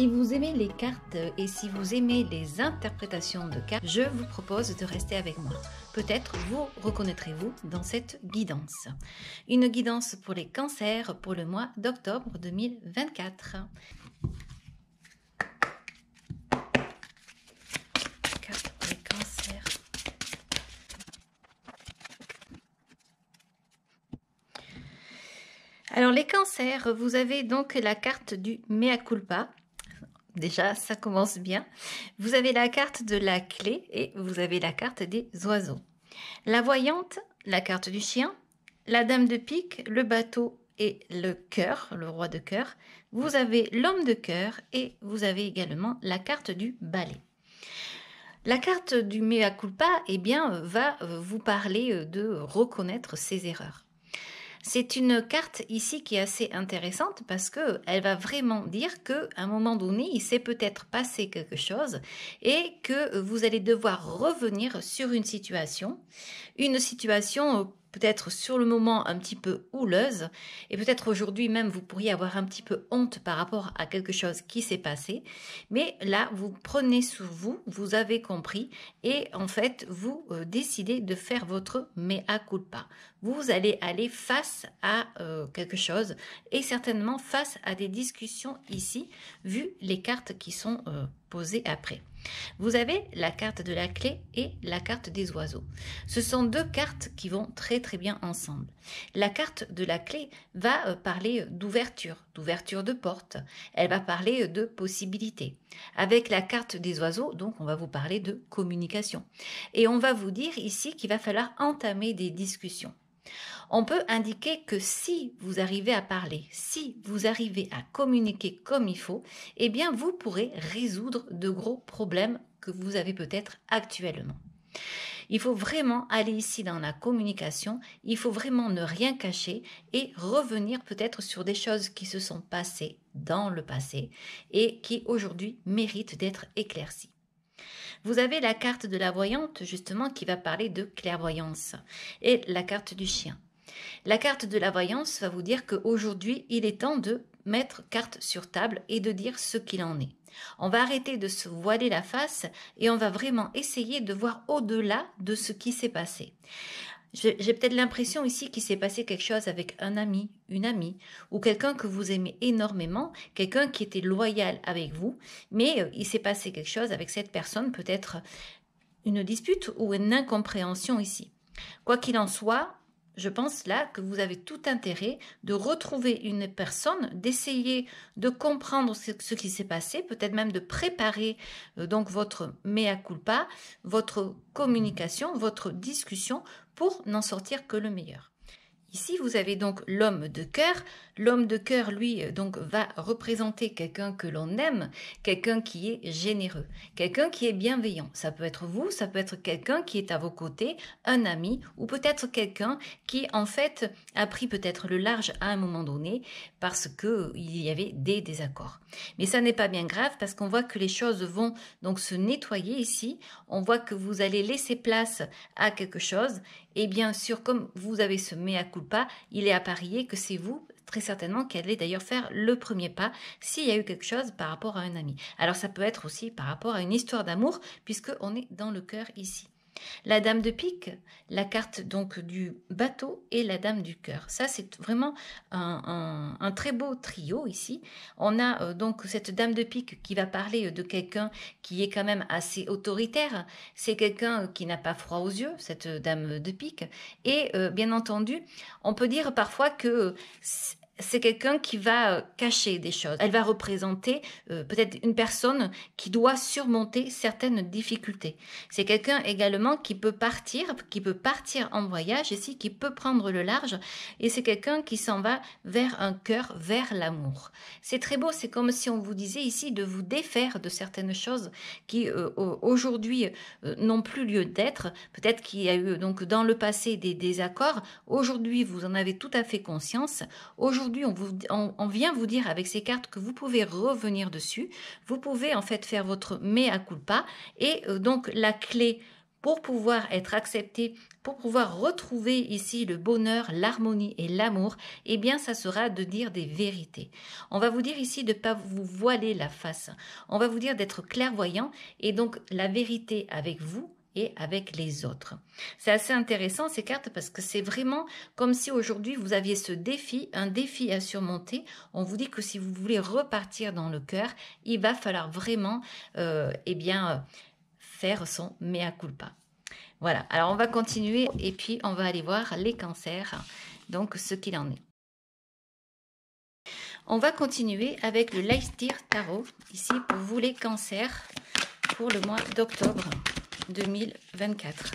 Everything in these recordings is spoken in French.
Si vous aimez les cartes et si vous aimez les interprétations de cartes, je vous propose de rester avec moi. Peut-être vous reconnaîtrez-vous dans cette guidance. Une guidance pour les cancers pour le mois d'octobre 2024. Cartes pour les cancers. Alors les cancers, vous avez donc la carte du mea culpa. Déjà, ça commence bien. Vous avez la carte de la clé et vous avez la carte des oiseaux. La voyante, la carte du chien, la dame de pique, le bateau et le cœur, le roi de cœur. Vous avez l'homme de cœur et vous avez également la carte du balai. La carte du mea culpa, eh bien, va vous parler de reconnaître ses erreurs. C'est une carte ici qui est assez intéressante parce qu'elle va vraiment dire qu'à un moment donné, il s'est peut-être passé quelque chose et que vous allez devoir revenir sur une situation peut-être sur le moment un petit peu houleuse et peut-être aujourd'hui même vous pourriez avoir un petit peu honte par rapport à quelque chose qui s'est passé, mais là vous prenez sur vous, vous avez compris et en fait vous décidez de faire votre mea culpa. Vous allez aller face à quelque chose et certainement face à des discussions ici vu les cartes qui sont posées après. Vous avez la carte de la clé et la carte des oiseaux. Ce sont deux cartes qui vont très très bien ensemble. La carte de la clé va parler d'ouverture de porte. Elle va parler de possibilités. Avec la carte des oiseaux, donc on va vous parler de communication. Et on va vous dire ici qu'il va falloir entamer des discussions. On peut indiquer que si vous arrivez à parler, si vous arrivez à communiquer comme il faut, eh bien vous pourrez résoudre de gros problèmes que vous avez peut-être actuellement. Il faut vraiment aller ici dans la communication, il faut vraiment ne rien cacher et revenir peut-être sur des choses qui se sont passées dans le passé et qui aujourd'hui méritent d'être éclaircies. Vous avez la carte de la voyante justement qui va parler de clairvoyance et la carte du chien. La carte de la voyance va vous dire qu'aujourd'hui, il est temps de mettre carte sur table et de dire ce qu'il en est. On va arrêter de se voiler la face et on va vraiment essayer de voir au-delà de ce qui s'est passé. J'ai peut-être l'impression ici qu'il s'est passé quelque chose avec un ami, une amie, ou quelqu'un que vous aimez énormément, quelqu'un qui était loyal avec vous, mais il s'est passé quelque chose avec cette personne, peut-être une dispute ou une incompréhension ici. Quoi qu'il en soit, je pense là que vous avez tout intérêt de retrouver une personne, d'essayer de comprendre ce qui s'est passé, peut-être même de préparer donc votre mea culpa, votre communication, votre discussion pour n'en sortir que le meilleur. Ici, vous avez donc l'homme de cœur. L'homme de cœur, lui, donc, va représenter quelqu'un que l'on aime, quelqu'un qui est généreux, quelqu'un qui est bienveillant. Ça peut être vous, ça peut être quelqu'un qui est à vos côtés, un ami, ou peut-être quelqu'un qui, en fait, a pris peut-être le large à un moment donné parce qu'il y avait des désaccords. Mais ça n'est pas bien grave parce qu'on voit que les choses vont donc se nettoyer ici. On voit que vous allez laisser place à quelque chose. Et bien sûr, comme vous avez ce mea culpa, il est à parier que c'est vous, très certainement, qui allez d'ailleurs faire le premier pas s'il y a eu quelque chose par rapport à un ami. Alors ça peut être aussi par rapport à une histoire d'amour, puisqu'on est dans le cœur ici. La dame de pique, la carte donc du bateau et la dame du cœur. Ça, c'est vraiment un très beau trio ici. On a donc cette dame de pique qui va parler de quelqu'un qui est quand même assez autoritaire. C'est quelqu'un qui n'a pas froid aux yeux, cette dame de pique. Et bien entendu, on peut dire parfois que c'est quelqu'un qui va cacher des choses. Elle va représenter peut-être une personne qui doit surmonter certaines difficultés. C'est quelqu'un également qui peut partir en voyage ici, qui peut prendre le large, et c'est quelqu'un qui s'en va vers un cœur, vers l'amour. C'est très beau, c'est comme si on vous disait ici de vous défaire de certaines choses qui aujourd'hui n'ont plus lieu d'être. Peut-être qu'il y a eu donc dans le passé des désaccords. Aujourd'hui, vous en avez tout à fait conscience. Aujourd'hui, on vient vous dire avec ces cartes que vous pouvez revenir dessus. Vous pouvez en fait faire votre mea culpa et donc la clé pour pouvoir être accepté, pour pouvoir retrouver ici le bonheur, l'harmonie et l'amour, eh bien, ça sera de dire des vérités. On va vous dire ici de ne pas vous voiler la face. On va vous dire d'être clairvoyant et donc la vérité avec vous et avec les autres. C'est assez intéressant ces cartes parce que c'est vraiment comme si aujourd'hui vous aviez ce défi, un défi à surmonter. On vous dit que si vous voulez repartir dans le cœur, il va falloir vraiment faire son mea culpa. Voilà, alors on va continuer et puis on va aller voir les cancers, donc ce qu'il en est. On va continuer avec le Leicester Tarot, ici pour vous les cancers, pour le mois d'octobre 2024.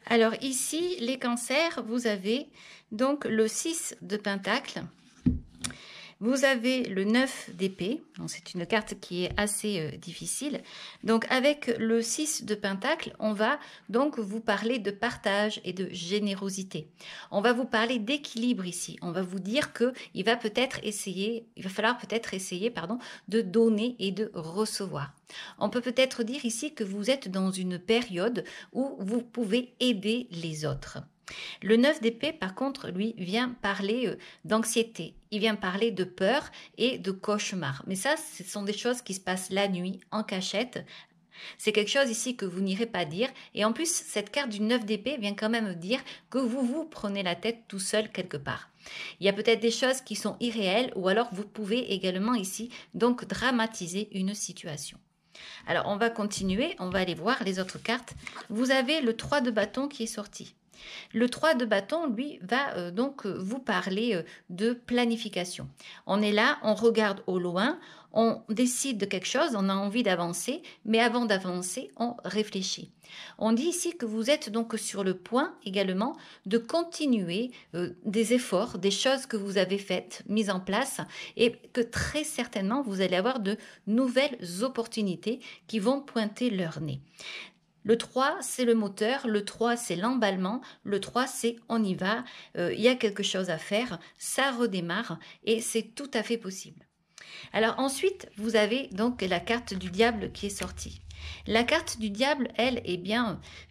Alors ici, les cancers, vous avez donc le 6 de Pentacle. Vous avez le 9 d'épée, c'est une carte qui est assez difficile. Donc avec le 6 de Pentacle, on va donc vous parler de partage et de générosité. On va vous parler d'équilibre ici. On va vous dire que il va falloir peut-être essayer de donner et de recevoir. On peut peut-être dire ici que vous êtes dans une période où vous pouvez aider les autres. Le 9 d'épée, par contre, lui, vient parler d'anxiété. Il vient parler de peur et de cauchemar. Mais ça, ce sont des choses qui se passent la nuit, en cachette. C'est quelque chose ici que vous n'irez pas dire. Et en plus, cette carte du 9 d'épée vient quand même dire que vous vous prenez la tête tout seul quelque part. Il y a peut-être des choses qui sont irréelles ou alors vous pouvez également ici donc dramatiser une situation. Alors, on va continuer. On va aller voir les autres cartes. Vous avez le 3 de bâton qui est sorti. Le 3 de bâton, lui, va donc vous parler de planification. On est là, on regarde au loin, on décide de quelque chose, on a envie d'avancer, mais avant d'avancer, on réfléchit. On dit ici que vous êtes donc sur le point également de continuer des efforts, des choses que vous avez faites, mises en place, et que très certainement, vous allez avoir de nouvelles opportunités qui vont pointer leur nez. Le 3, c'est le moteur, le 3, c'est l'emballement, le 3, c'est on y va, il y a quelque chose à faire, ça redémarre et c'est tout à fait possible. Alors ensuite, vous avez donc la carte du diable qui est sortie. La carte du diable, elle,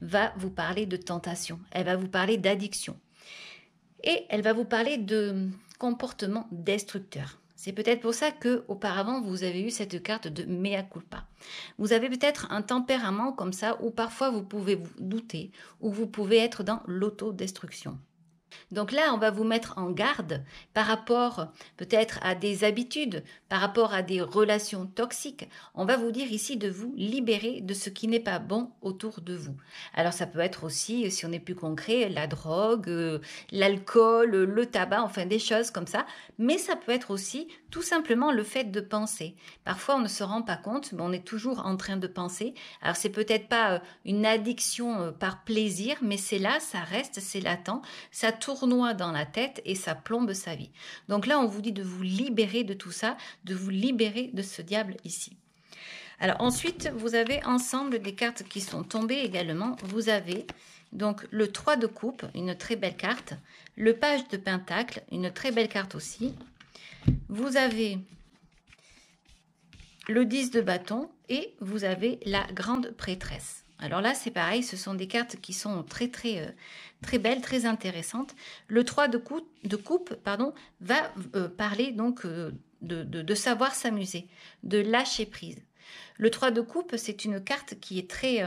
va vous parler de tentation, elle va vous parler d'addiction et elle va vous parler de comportement destructeur. C'est peut-être pour ça que auparavant vous avez eu cette carte de mea culpa. Vous avez peut-être un tempérament comme ça où parfois vous pouvez vous douter, ou vous pouvez être dans l'autodestruction. Donc là, on va vous mettre en garde par rapport peut-être à des habitudes, par rapport à des relations toxiques. On va vous dire ici de vous libérer de ce qui n'est pas bon autour de vous. Alors ça peut être aussi, si on est plus concret, la drogue, l'alcool, le tabac, enfin des choses comme ça. Mais ça peut être aussi tout simplement le fait de penser. Parfois, on ne se rend pas compte, mais on est toujours en train de penser. Alors c'est peut-être pas une addiction par plaisir, mais c'est là, ça reste, c'est latent, ça tournoie dans la tête et ça plombe sa vie. Donc là, on vous dit de vous libérer de tout ça, de vous libérer de ce diable ici. Alors ensuite, vous avez ensemble des cartes qui sont tombées également. Vous avez donc le 3 de coupe, une très belle carte. Le page de pentacle, une très belle carte aussi. Vous avez le 10 de bâton et vous avez la grande prêtresse. Alors là, c'est pareil, ce sont des cartes qui sont très belles, très intéressantes. Le 3 de coupe va parler donc de savoir s'amuser, de lâcher prise. Le 3 de coupe, c'est une carte qui est très...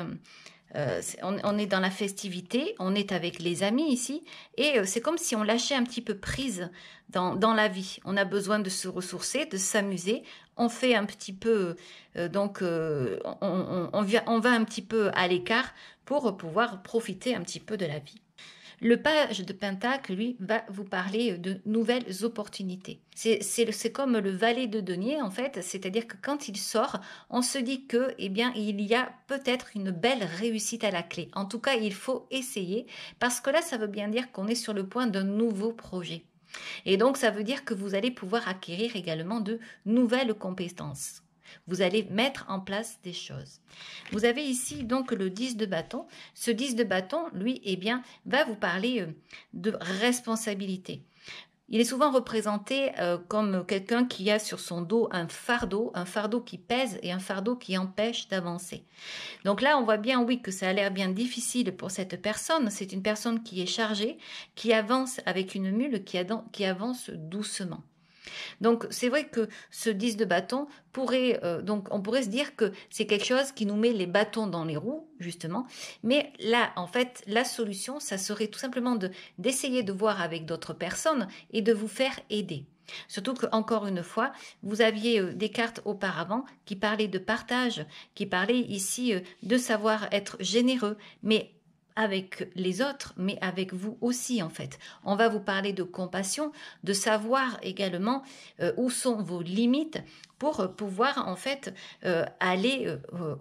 on est dans la festivité, on est avec les amis ici, et c'est comme si on lâchait un petit peu prise dans la vie. On a besoin de se ressourcer, de s'amuser. On fait un petit peu, on va un petit peu à l'écart pour pouvoir profiter un petit peu de la vie. Le page de Pentacle, lui, va vous parler de nouvelles opportunités. C'est comme le valet de denier, en fait, c'est-à-dire que quand il sort, on se dit que, il y a peut-être une belle réussite à la clé. En tout cas, il faut essayer, parce que là, ça veut bien dire qu'on est sur le point d'un nouveau projet. Et donc, ça veut dire que vous allez pouvoir acquérir également de nouvelles compétences. Vous allez mettre en place des choses. Vous avez ici donc le 10 de bâton. Ce 10 de bâton, lui, va vous parler de responsabilité. Il est souvent représenté comme quelqu'un qui a sur son dos un fardeau qui pèse et un fardeau qui empêche d'avancer. Donc là, on voit bien, oui, que ça a l'air bien difficile pour cette personne. C'est une personne qui est chargée, qui avance avec une mule, qui avance doucement. Donc c'est vrai que ce 10 de bâton pourrait, donc on pourrait se dire que c'est quelque chose qui nous met les bâtons dans les roues, justement. Mais là, en fait, la solution, ça serait tout simplement d'essayer de voir avec d'autres personnes et de vous faire aider. Surtout que, encore une fois, vous aviez des cartes auparavant qui parlaient de partage, qui parlaient ici de savoir être généreux, mais avec les autres, mais avec vous aussi en fait. On va vous parler de compassion, de savoir également où sont vos limites pour pouvoir en fait aller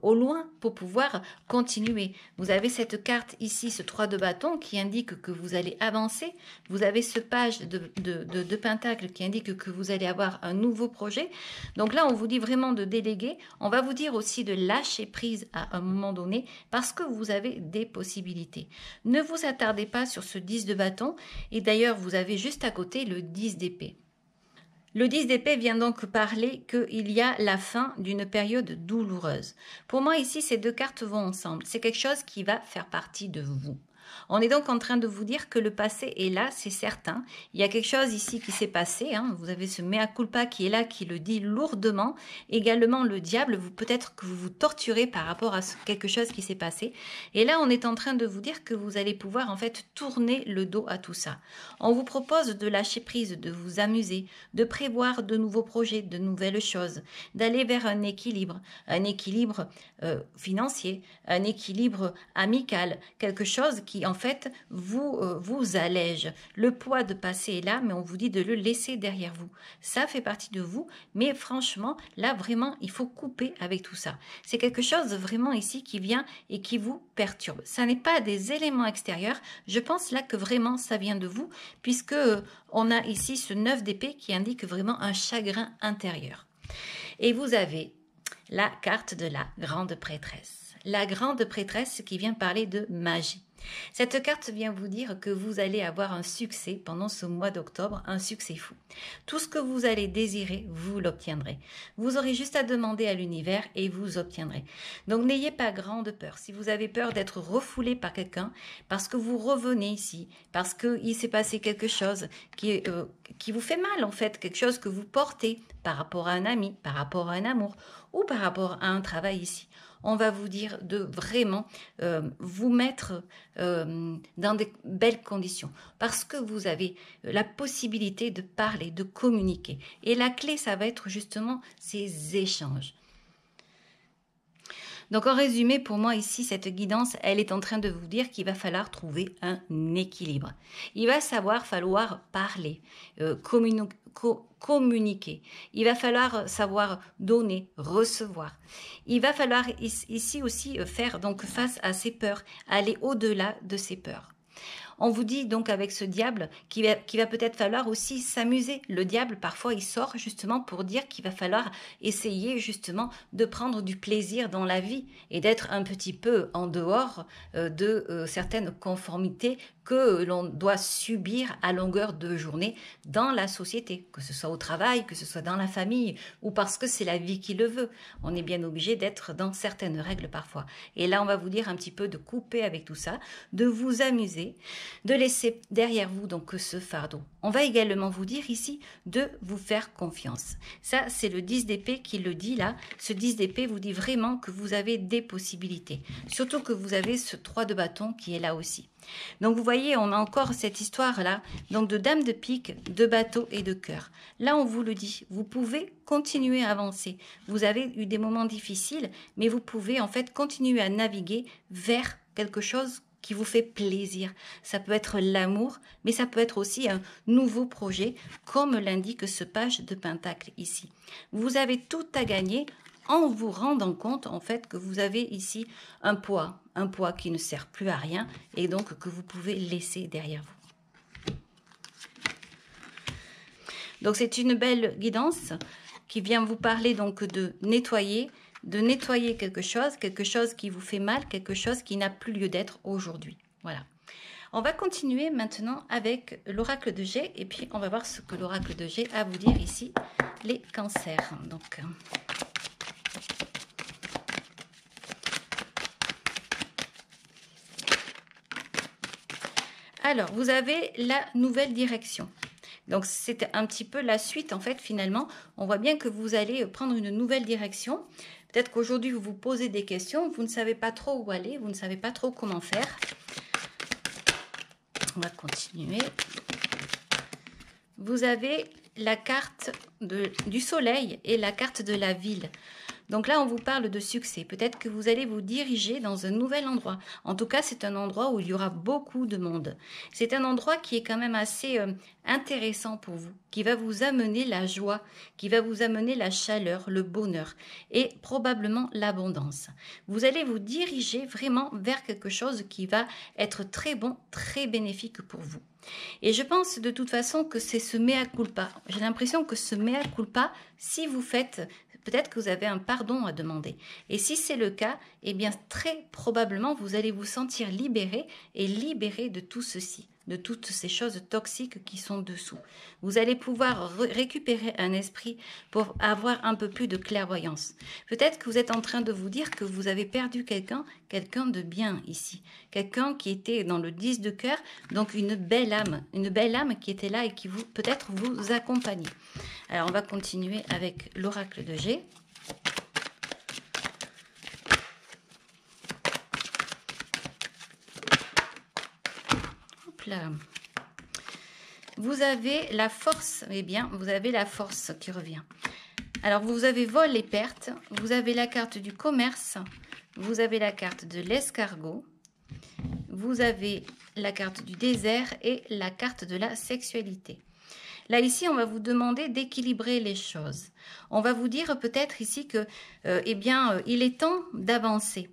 au loin, pour pouvoir continuer. Vous avez cette carte ici, ce 3 de bâton qui indique que vous allez avancer. Vous avez ce page de pentacle qui indique que vous allez avoir un nouveau projet. Donc là, on vous dit vraiment de déléguer. On va vous dire aussi de lâcher prise à un moment donné parce que vous avez des possibilités. Ne vous attardez pas sur ce 10 de bâton. Et d'ailleurs, vous avez juste à côté le 10 d'épée. Le 10 d'épée vient donc parler qu'il y a la fin d'une période douloureuse. Pour moi, ici, ces deux cartes vont ensemble. C'est quelque chose qui va faire partie de vous. On est donc en train de vous dire que le passé est là, c'est certain. Il y a quelque chose ici qui s'est passé. Hein. Vous avez ce mea culpa qui est là, qui le dit lourdement. Également le diable, peut-être que vous vous torturez par rapport à quelque chose qui s'est passé. Et là, on est en train de vous dire que vous allez pouvoir en fait tourner le dos à tout ça. On vous propose de lâcher prise, de vous amuser, de prévoir de nouveaux projets, de nouvelles choses, d'aller vers un équilibre financier, un équilibre amical, quelque chose qui en fait vous allège. Le poids de passé est là, mais on vous dit de le laisser derrière vous. Ça fait partie de vous, mais franchement, là vraiment, il faut couper avec tout ça. C'est quelque chose vraiment ici qui vient et qui vous perturbe. Ça n'est pas des éléments extérieurs. Je pense là que vraiment ça vient de vous, puisque on a ici ce 9 d'épée qui indique vraiment un chagrin intérieur. Et vous avez la carte de la grande prêtresse. La grande prêtresse qui vient parler de magie. Cette carte vient vous dire que vous allez avoir un succès pendant ce mois d'octobre, un succès fou. Tout ce que vous allez désirer, vous l'obtiendrez. Vous aurez juste à demander à l'univers et vous obtiendrez. Donc n'ayez pas grande peur. Si vous avez peur d'être refoulé par quelqu'un, parce que vous revenez ici, parce qu'il s'est passé quelque chose qui vous fait mal en fait, quelque chose que vous portez par rapport à un ami, par rapport à un amour ou par rapport à un travail ici. On va vous dire de vraiment vous mettre dans des belles conditions parce que vous avez la possibilité de parler, de communiquer. Et la clé, ça va être justement ces échanges. Donc en résumé, pour moi ici, cette guidance, elle est en train de vous dire qu'il va falloir trouver un équilibre. Il va falloir parler, communiquer. Il va falloir savoir donner, recevoir. Il va falloir ici aussi faire donc face à ses peurs, aller au-delà de ses peurs. On vous dit donc avec ce diable qu'il va peut-être falloir aussi s'amuser. Le diable, parfois, il sort justement pour dire qu'il va falloir essayer justement de prendre du plaisir dans la vie et d'être un petit peu en dehors de certaines conformités que l'on doit subir à longueur de journée dans la société, que ce soit au travail, que ce soit dans la famille ou parce que c'est la vie qui le veut. On est bien obligé d'être dans certaines règles parfois. Et là, on va vous dire un petit peu de couper avec tout ça, de vous amuser, de laisser derrière vous donc ce fardeau. On va également vous dire ici de vous faire confiance. Ça, c'est le 10 d'épée qui le dit là. Ce 10 d'épée vous dit vraiment que vous avez des possibilités. Surtout que vous avez ce 3 de bâton qui est là aussi. Donc vous voyez, on a encore cette histoire-là, donc de dame de pique, de bateau et de cœur. Là, on vous le dit, vous pouvez continuer à avancer. Vous avez eu des moments difficiles, mais vous pouvez en fait continuer à naviguer vers quelque chose qui vous fait plaisir. Ça peut être l'amour, mais ça peut être aussi un nouveau projet, comme l'indique ce page de pentacle ici. Vous avez tout à gagner en vous rendant compte en fait que vous avez ici un poids qui ne sert plus à rien et donc que vous pouvez laisser derrière vous. Donc c'est une belle guidance qui vient vous parler donc de nettoyer quelque chose qui vous fait mal, quelque chose qui n'a plus lieu d'être aujourd'hui. Voilà. On va continuer maintenant avec l'oracle de G et puis on va voir ce que l'oracle de G a à vous dire ici, les cancers. Donc, alors, vous avez la nouvelle direction. Donc, c'est un petit peu la suite, en fait, finalement. On voit bien que vous allez prendre une nouvelle direction. Peut-être qu'aujourd'hui, vous vous posez des questions, vous ne savez pas trop où aller, vous ne savez pas trop comment faire. On va continuer. Vous avez la carte du soleil et la carte de la ville. Donc là, on vous parle de succès. Peut-être que vous allez vous diriger dans un nouvel endroit. En tout cas, c'est un endroit où il y aura beaucoup de monde. C'est un endroit qui est quand même assez intéressant pour vous, qui va vous amener la joie, qui va vous amener la chaleur, le bonheur et probablement l'abondance. Vous allez vous diriger vraiment vers quelque chose qui va être très bon, très bénéfique pour vous. Et je pense de toute façon que c'est ce mea culpa. J'ai l'impression que ce mea culpa, si vous faites, peut-être que vous avez un pardon à demander. Et si c'est le cas, eh bien très probablement vous allez vous sentir libéré et libéré de tout ceci, de toutes ces choses toxiques qui sont dessous. Vous allez pouvoir récupérer un esprit pour avoir un peu plus de clairvoyance. Peut-être que vous êtes en train de vous dire que vous avez perdu quelqu'un de bien ici. Quelqu'un qui était dans le 10 de cœur, donc une belle âme qui était là et qui vous peut-être vous accompagnait. Alors on va continuer avec l'oracle de G. Là. Vous avez la force, eh bien, vous avez la force qui revient. Alors, vous avez vol et perte, vous avez la carte du commerce, vous avez la carte de l'escargot, vous avez la carte du désert et la carte de la sexualité. Là, ici, on va vous demander d'équilibrer les choses. On va vous dire peut-être ici que, eh bien, il est temps d'avancer.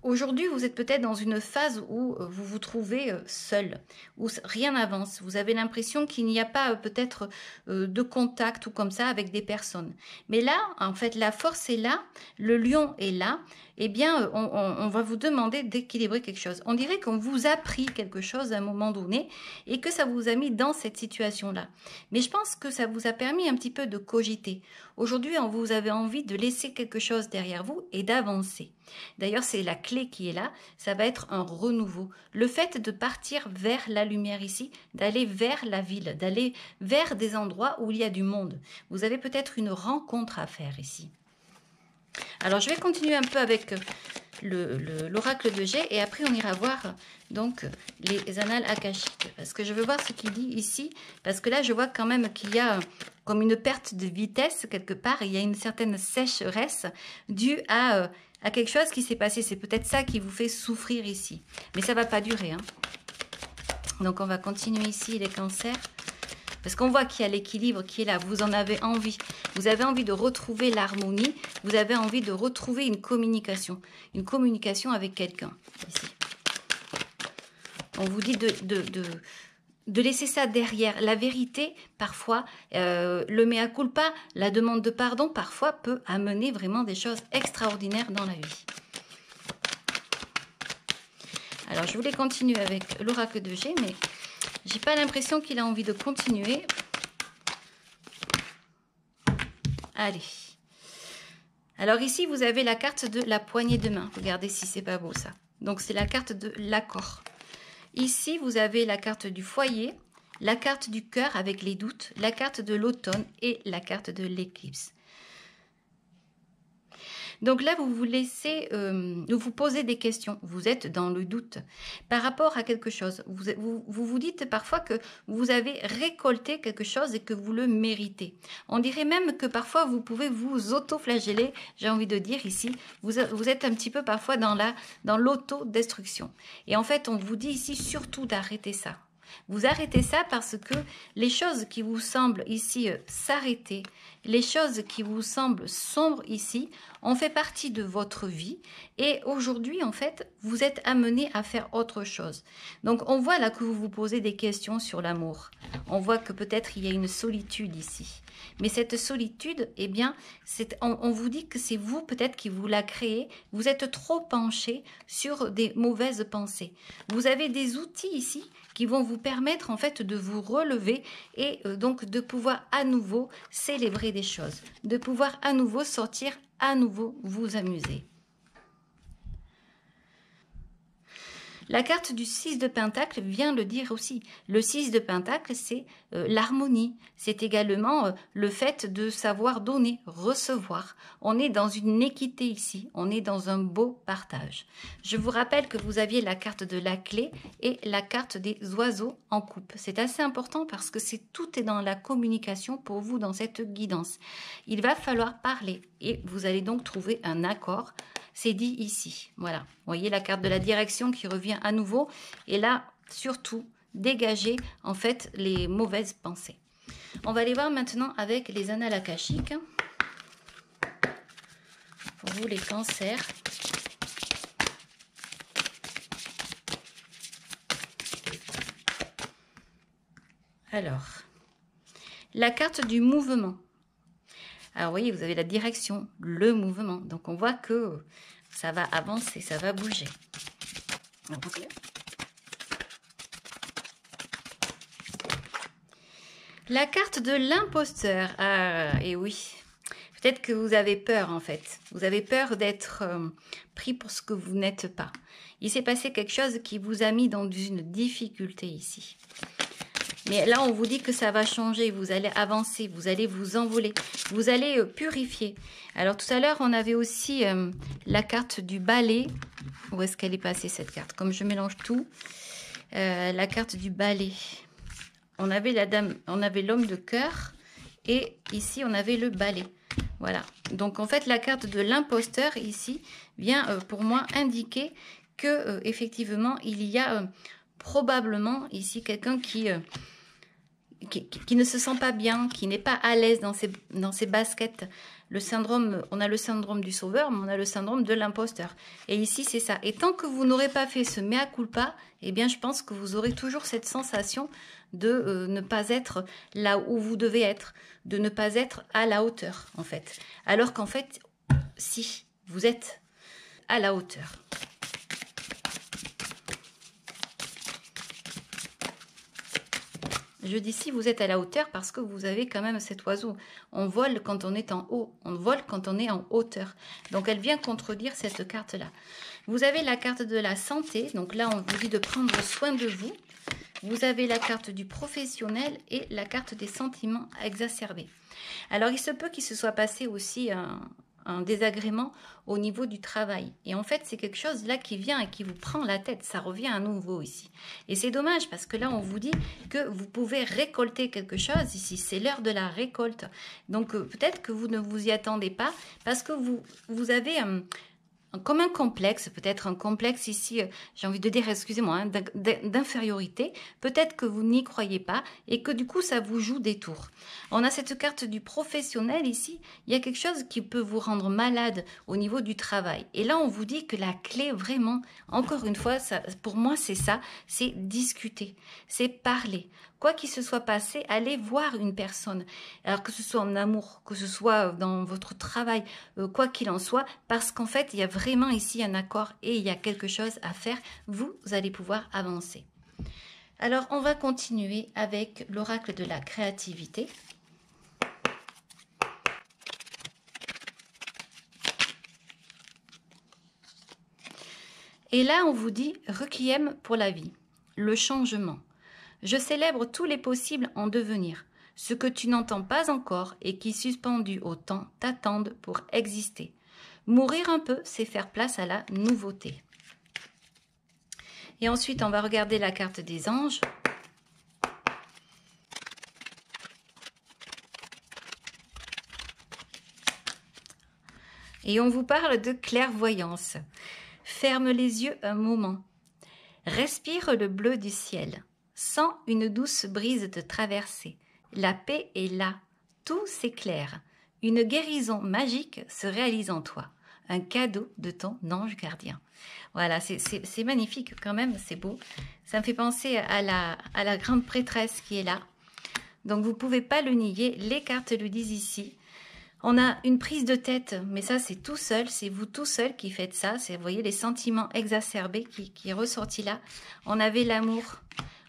Aujourd'hui, vous êtes peut-être dans une phase où vous vous trouvez seul, où rien n'avance. Vous avez l'impression qu'il n'y a pas peut-être de contact ou comme ça avec des personnes. Mais là, en fait, la force est là, le lion est là. Eh bien, on va vous demander d'équilibrer quelque chose. On dirait qu'on vous a pris quelque chose à un moment donné et que ça vous a mis dans cette situation-là. Mais je pense que ça vous a permis un petit peu de cogiter. Aujourd'hui, vous avez envie de laisser quelque chose derrière vous et d'avancer. D'ailleurs, c'est la clé qui est là, ça va être un renouveau. Le fait de partir vers la lumière ici, d'aller vers la ville, d'aller vers des endroits où il y a du monde. Vous avez peut-être une rencontre à faire ici. Alors, je vais continuer un peu avec l'oracle de G et après on ira voir donc les annales akashiques. Parce que je veux voir ce qu'il dit ici, parce que là, je vois quand même qu'il y a comme une perte de vitesse quelque part. Il y a une certaine sécheresse due à quelque chose qui s'est passé. C'est peut-être ça qui vous fait souffrir ici. Mais ça ne va pas durer. Hein. Donc, on va continuer ici les cancers. Parce qu'on voit qu'il y a l'équilibre qui est là. Vous en avez envie. Vous avez envie de retrouver l'harmonie. Vous avez envie de retrouver une communication. Une communication avec quelqu'un. Ici. On vous dit de laisser ça derrière. La vérité, parfois, le mea culpa, la demande de pardon, parfois peut amener vraiment des choses extraordinaires dans la vie. Alors, je voulais continuer avec l'oracle de G, mais j'ai pas l'impression qu'il a envie de continuer. Allez. Alors ici, vous avez la carte de la poignée de main. Regardez si c'est pas beau ça. Donc, c'est la carte de l'accord. Ici, vous avez la carte du foyer, la carte du cœur avec les doutes, la carte de l'automne et la carte de l'éclipse. Donc là, vous vous laissez, vous posez des questions. Vous êtes dans le doute par rapport à quelque chose. Vous dites parfois que vous avez récolté quelque chose et que vous le méritez. On dirait même que parfois, vous pouvez vous auto-flageller, j'ai envie de dire ici. Vous êtes un petit peu parfois dans l'auto-destruction. Et en fait, on vous dit ici surtout d'arrêter ça. Vous arrêtez ça parce que les choses qui vous semblent ici s'arrêter, les choses qui vous semblent sombres ici ont fait partie de votre vie et aujourd'hui, en fait, vous êtes amené à faire autre chose. Donc, on voit là que vous vous posez des questions sur l'amour. On voit que peut-être il y a une solitude ici. Mais cette solitude, eh bien, on vous dit que c'est vous peut-être qui vous la créez. Vous êtes trop penché sur des mauvaises pensées. Vous avez des outils ici qui vont vous permettre en fait de vous relever et donc de pouvoir à nouveau célébrer des choses, de pouvoir à nouveau sortir, à nouveau vous amuser. La carte du 6 de Pentacle vient le dire aussi. Le 6 de Pentacle, c'est l'harmonie. C'est également le fait de savoir donner, recevoir. On est dans une équité ici. On est dans un beau partage. Je vous rappelle que vous aviez la carte de la clé et la carte des oiseaux en coupe. C'est assez important parce que tout est dans la communication pour vous dans cette guidance. Il va falloir parler et vous allez donc trouver un accord. C'est dit ici, voilà. Vous voyez la carte de la direction qui revient à nouveau. Et là, surtout, dégagez en fait les mauvaises pensées. On va aller voir maintenant avec les annales akashiques. Pour vous, les cancers. Alors, la carte du mouvement. Alors, vous voyez, vous avez la direction, le mouvement. Donc, on voit que ça va avancer, ça va bouger. La carte de l'imposteur. Ah, et oui. Peut-être que vous avez peur, en fait. Vous avez peur d'être pris pour ce que vous n'êtes pas. Il s'est passé quelque chose qui vous a mis dans une difficulté ici. Mais là, on vous dit que ça va changer, vous allez avancer, vous allez vous envoler, vous allez purifier. Alors, tout à l'heure, on avait aussi la carte du balai. Où est-ce qu'elle est passée, cette carte? Comme je mélange tout, la carte du balai. On avait la dame, on avait l'homme de cœur et ici, on avait le balai. Voilà. Donc, en fait, la carte de l'imposteur, ici, vient pour moi indiquer que effectivement, il y a probablement ici quelqu'un qui ne se sent pas bien, qui n'est pas à l'aise dans ses baskets. Le syndrome, on a le syndrome du sauveur, mais on a le syndrome de l'imposteur. Et ici, c'est ça. Et tant que vous n'aurez pas fait ce mea culpa, eh bien, je pense que vous aurez toujours cette sensation de ne pas être là où vous devez être, de ne pas être à la hauteur, en fait. Alors qu'en fait, si, vous êtes à la hauteur. Je dis si vous êtes à la hauteur parce que vous avez quand même cet oiseau. On vole quand on est en haut, on vole quand on est en hauteur. Donc elle vient contredire cette carte-là. Vous avez la carte de la santé, donc là on vous dit de prendre soin de vous. Vous avez la carte du professionnel et la carte des sentiments exacerbés. Alors il se peut qu'il se soit passé aussi un désagrément au niveau du travail. Et en fait, c'est quelque chose là qui vient et qui vous prend la tête. Ça revient à nouveau ici. Et c'est dommage parce que là, on vous dit que vous pouvez récolter quelque chose ici. C'est l'heure de la récolte. Donc, peut-être que vous ne vous y attendez pas parce que vous avez comme un complexe, peut-être un complexe ici, j'ai envie de dire, excusez-moi, hein, d'infériorité. Peut-être que vous n'y croyez pas et que du coup, ça vous joue des tours. On a cette carte du professionnel ici. Il y a quelque chose qui peut vous rendre malade au niveau du travail. Et là, on vous dit que la clé, vraiment, encore une fois, ça, pour moi, c'est ça, c'est discuter, c'est parler. Quoi qu'il se soit passé, allez voir une personne. Alors que ce soit en amour, que ce soit dans votre travail, quoi qu'il en soit, parce qu'en fait, il y a vraiment ici un accord et il y a quelque chose à faire. Vous allez pouvoir avancer. Alors, on va continuer avec l'oracle de la créativité. Et là, on vous dit « Requiem pour la vie », le changement. Je célèbre tous les possibles en devenir. Ce que tu n'entends pas encore et qui, suspendu au temps, t'attendent pour exister. Mourir un peu, c'est faire place à la nouveauté. Et ensuite, on va regarder la carte des anges. Et on vous parle de clairvoyance. Ferme les yeux un moment. Respire le bleu du ciel. Sens une douce brise te traverser. La paix est là. Tout s'éclaire. Une guérison magique se réalise en toi. Un cadeau de ton ange gardien. Voilà, c'est magnifique quand même, c'est beau. Ça me fait penser à la grande prêtresse qui est là. Donc vous ne pouvez pas le nier, les cartes le disent ici. On a une prise de tête, mais ça c'est tout seul, c'est vous tout seul qui faites ça. Vous voyez les sentiments exacerbés qui est ressorti là. On avait l'amour,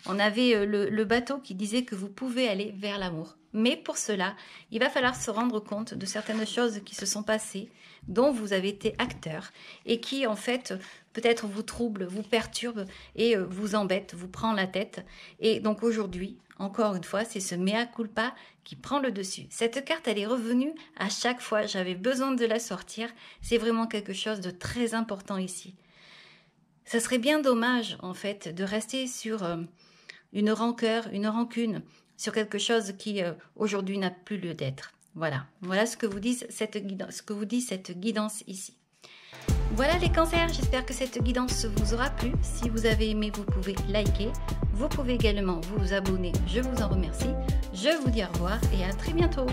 on avait le bateau qui disait que vous pouvez aller vers l'amour. Mais pour cela, il va falloir se rendre compte de certaines choses qui se sont passées, dont vous avez été acteur et qui en fait peut-être vous troublent, vous perturbent et vous embêtent, vous prend la tête. Et donc aujourd'hui, encore une fois, c'est ce mea culpa qui prend le dessus. Cette carte, elle est revenue à chaque fois. J'avais besoin de la sortir. C'est vraiment quelque chose de très important ici. Ça serait bien dommage, en fait, de rester sur une rancœur, une rancune, sur quelque chose qui, aujourd'hui, n'a plus lieu d'être. Voilà. Voilà ce que vous dit cette guidance ici. Voilà les cancers, j'espère que cette guidance vous aura plu. Si vous avez aimé, vous pouvez liker. Vous pouvez également vous abonner, je vous en remercie. Je vous dis au revoir et à très bientôt.